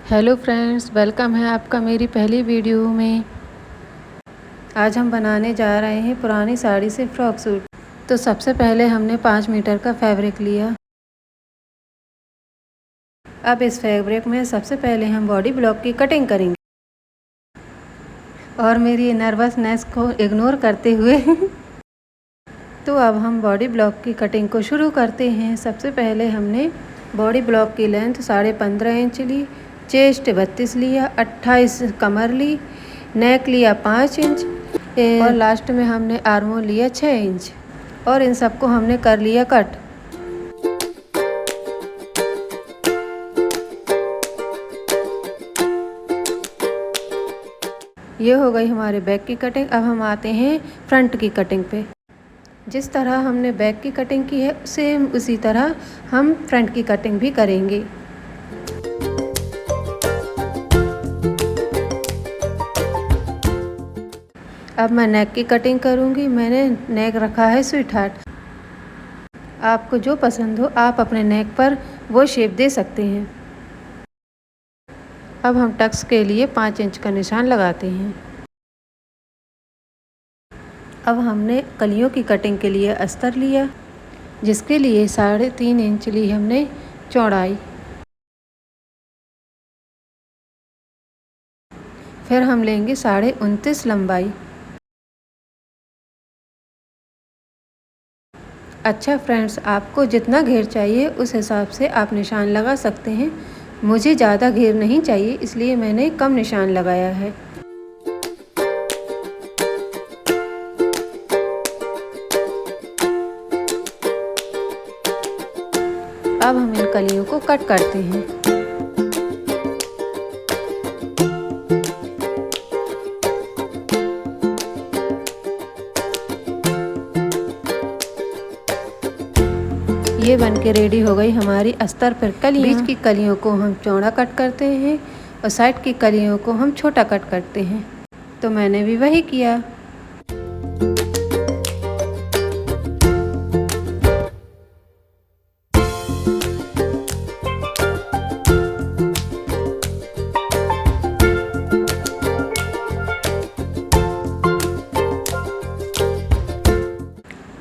Hello friends, welcome है आपका मेरी पहली वीडियो में। आज हम बनाने जा रहे हैं पुरानी साड़ी से फ्रॉक सूट। तो सबसे पहले हमने 5 मीटर का फैब्रिक लिया। अब इस फैब्रिक में सबसे पहले हम बॉडी ब्लॉक की कटिंग करेंगे और मेरी नर्वसनेस को इग्नोर करते हुए तो अब हम बॉडी ब्लॉक की कटिंग को शुरू करते हैं। सबसे पहले हमने बॉडी ब्लॉक की लेंथ 15.5 इंच ली, चेस्ट 32 लिया, 28 कमर ली, नेक लिया 5 इंच और लास्ट में हमने आर्मोल लिया 6 इंच और इन सबको हमने कर लिया कट। ये हो गई हमारे बैक की कटिंग। अब हम आते हैं फ्रंट की कटिंग पे। जिस तरह हमने बैक की कटिंग की है सेम उसी तरह हम फ्रंट की कटिंग भी करेंगे। अब मैं नेक की कटिंग करूंगी। मैंने नेक रखा है स्वीट हार्ट। आपको जो पसंद हो आप अपने नेक पर वो शेप दे सकते हैं। अब हम टक्स के लिए 5 इंच का निशान लगाते हैं। अब हमने कलियों की कटिंग के लिए अस्तर लिया, जिसके लिए 3.5 इंच ली हमने चौड़ाई। फिर हम लेंगे 29.5 लंबाई। अच्छा फ्रेंड्स, आपको जितना घेर चाहिए उस हिसाब से आप निशान लगा सकते हैं। मुझे ज़्यादा घेर नहीं चाहिए, इसलिए मैंने कम निशान लगाया है। अब हम इन कलियों को कट करते हैं। ये बन के रेडी हो गई हमारी अस्तर पर कलियाँ। बीच की कलियों को हम चौड़ा कट करते हैं और साइड की कलियों को हम छोटा कट करते हैं। तो मैंने भी वही किया।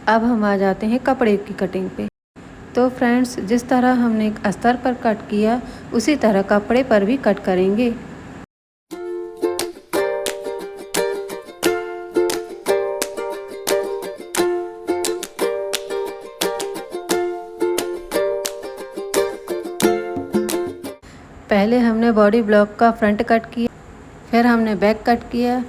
अब हम आ जाते हैं कपड़े की कटिंग पे। तो फ्रेंड्स, जिस तरह हमने अस्तर पर कट किया उसी तरह कपड़े पर भी कट करेंगे। पहले हमने बॉडी ब्लॉक का फ्रंट कट किया, फिर हमने बैक कट किया।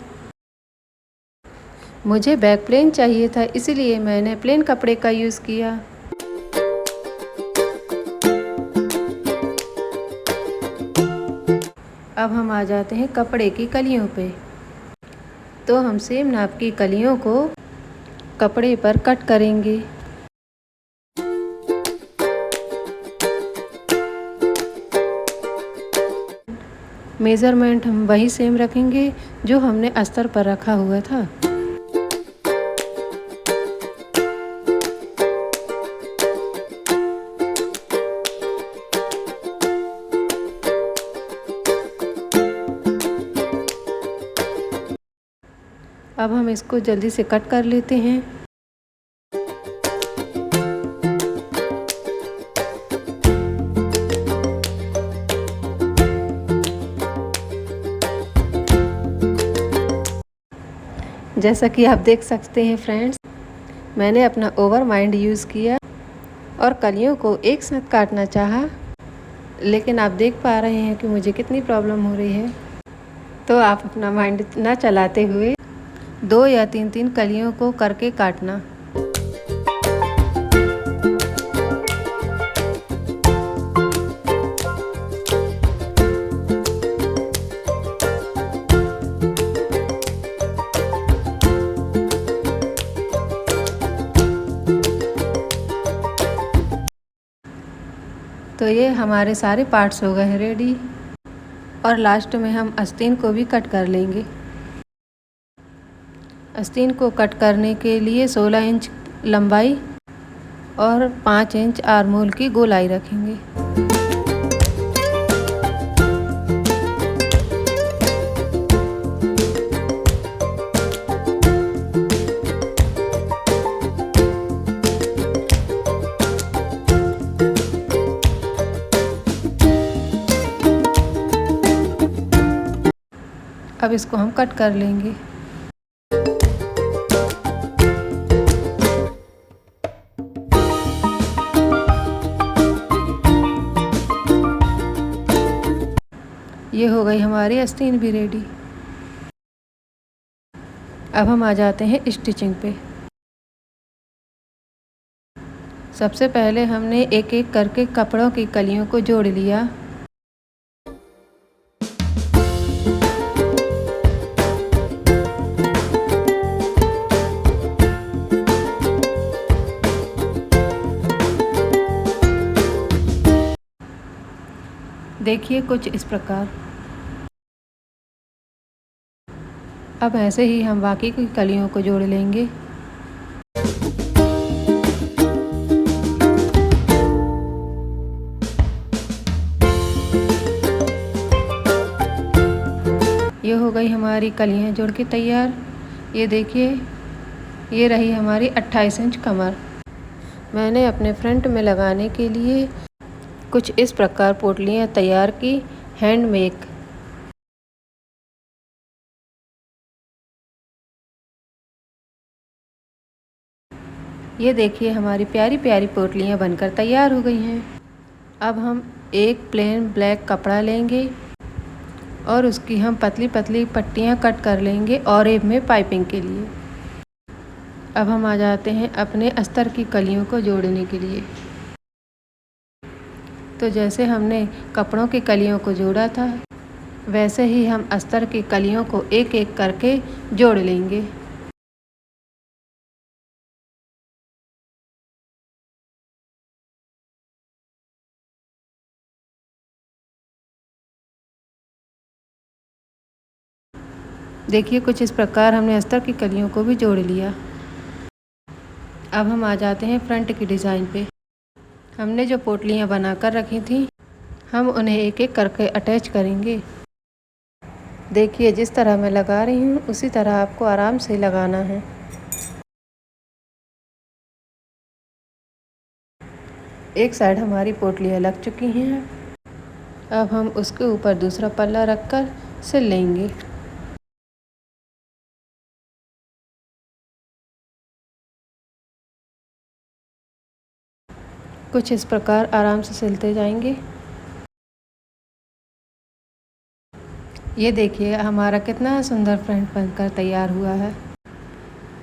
मुझे बैक प्लेन चाहिए था, इसलिए मैंने प्लेन कपड़े का यूज़ किया। अब हम आ जाते हैं कपड़े की कलियों पे। तो हम सेम नाप की कलियों को कपड़े पर कट करेंगे। मेज़रमेंट हम वही सेम रखेंगे जो हमने अस्तर पर रखा हुआ था। अब हम इसको जल्दी से कट कर लेते हैं। जैसा कि आप देख सकते हैं फ्रेंड्स, मैंने अपना ओवर माइंड यूज़ किया और कलियों को एक साथ काटना चाहा, लेकिन आप देख पा रहे हैं कि मुझे कितनी प्रॉब्लम हो रही है। तो आप अपना माइंड ना चलाते हुए 2 या 3 कलियों को करके काटना। तो ये हमारे सारे पार्ट्स हो गए हैं रेडी और लास्ट में हम आस्तीन को भी कट कर लेंगे। आस्तीन को कट करने के लिए 16 इंच लंबाई और 5 इंच आर्महोल की गोलाई रखेंगे। अब इसको हम कट कर लेंगे। ये हो गई हमारी आस्तीन भी रेडी। अब हम आ जाते हैं स्टिचिंग पे। सबसे पहले हमने एक एक करके कपड़ों की कलियों को जोड़ लिया। देखिए कुछ इस प्रकार। अब ऐसे ही हम बाकी की कलियों को जोड़ लेंगे। ये हो गई हमारी कलियां जोड़ के तैयार। ये देखिए, ये रही हमारी 28 इंच कमर। मैंने अपने फ्रंट में लगाने के लिए कुछ इस प्रकार पोटलियाँ तैयार की, हैंडमेड। ये देखिए हमारी प्यारी प्यारी पोटलियाँ बनकर तैयार हो गई हैं। अब हम एक प्लेन ब्लैक कपड़ा लेंगे और उसकी हम पतली पतली पट्टियाँ कट कर लेंगे और एक में पाइपिंग के लिए। अब हम आ जाते हैं अपने अस्तर की कलियों को जोड़ने के लिए। तो जैसे हमने कपड़ों की कलियों को जोड़ा था, वैसे ही हम अस्तर की कलियों को एक एक करके जोड़ लेंगे। देखिए कुछ इस प्रकार हमने अस्तर की कलियों को भी जोड़ लिया। अब हम आ जाते हैं फ्रंट की डिज़ाइन पे। हमने जो पोटलियाँ बनाकर रखी थी, हम उन्हें एक एक करके अटैच करेंगे। देखिए जिस तरह मैं लगा रही हूँ उसी तरह आपको आराम से लगाना है। एक साइड हमारी पोटलियाँ लग चुकी हैं। अब हम उसके ऊपर दूसरा पल्ला रखकर सिल लेंगे। कुछ इस प्रकार आराम से सिलते जाएंगे। ये देखिए हमारा कितना सुंदर फ्रंट बनकर तैयार हुआ है।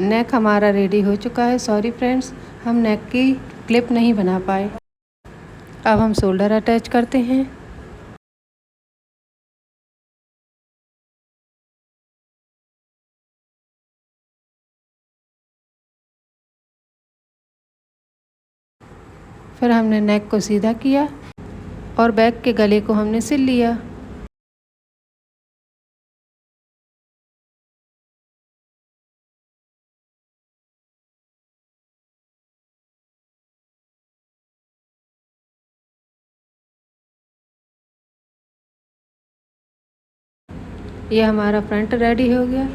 नेक हमारा रेडी हो चुका है। सॉरी फ्रेंड्स, हम नेक की क्लिप नहीं बना पाए। अब हम शोल्डर अटैच करते हैं। फिर हमने नेक को सीधा किया और बैक के गले को हमने सिल लिया। ये हमारा फ्रंट रेडी हो गया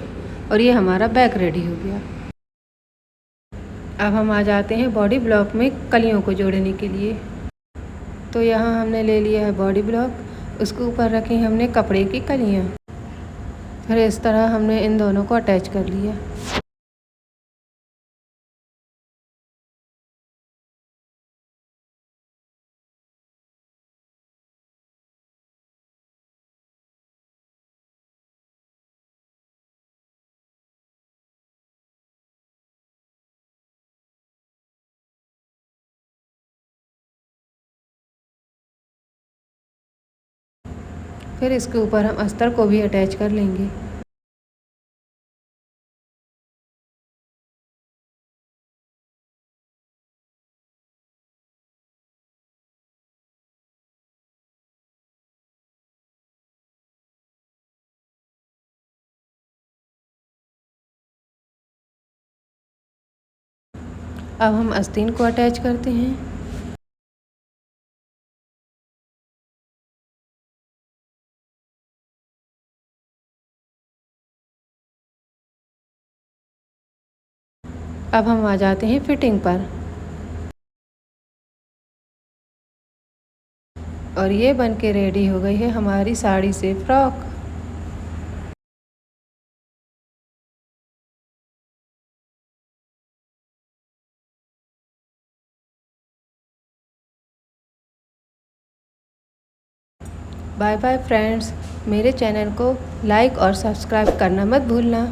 और ये हमारा बैक रेडी हो गया। अब हम आ जाते हैं बॉडी ब्लॉक में कलियों को जोड़ने के लिए। तो यहाँ हमने ले लिया है बॉडी ब्लॉक, उसके ऊपर रखी हमने कपड़े की कलियाँ। फिर इस तरह हमने इन दोनों को अटैच कर लिया। फिर इसके ऊपर हम अस्तर को भी अटैच कर लेंगे। अब हम आस्तीन को अटैच करते हैं। अब हम आ जाते हैं फिटिंग पर। और ये बन के रेडी हो गई है हमारी साड़ी से फ्रॉक। Bye bye friends. मेरे चैनल को लाइक और सब्सक्राइब करना मत भूलना।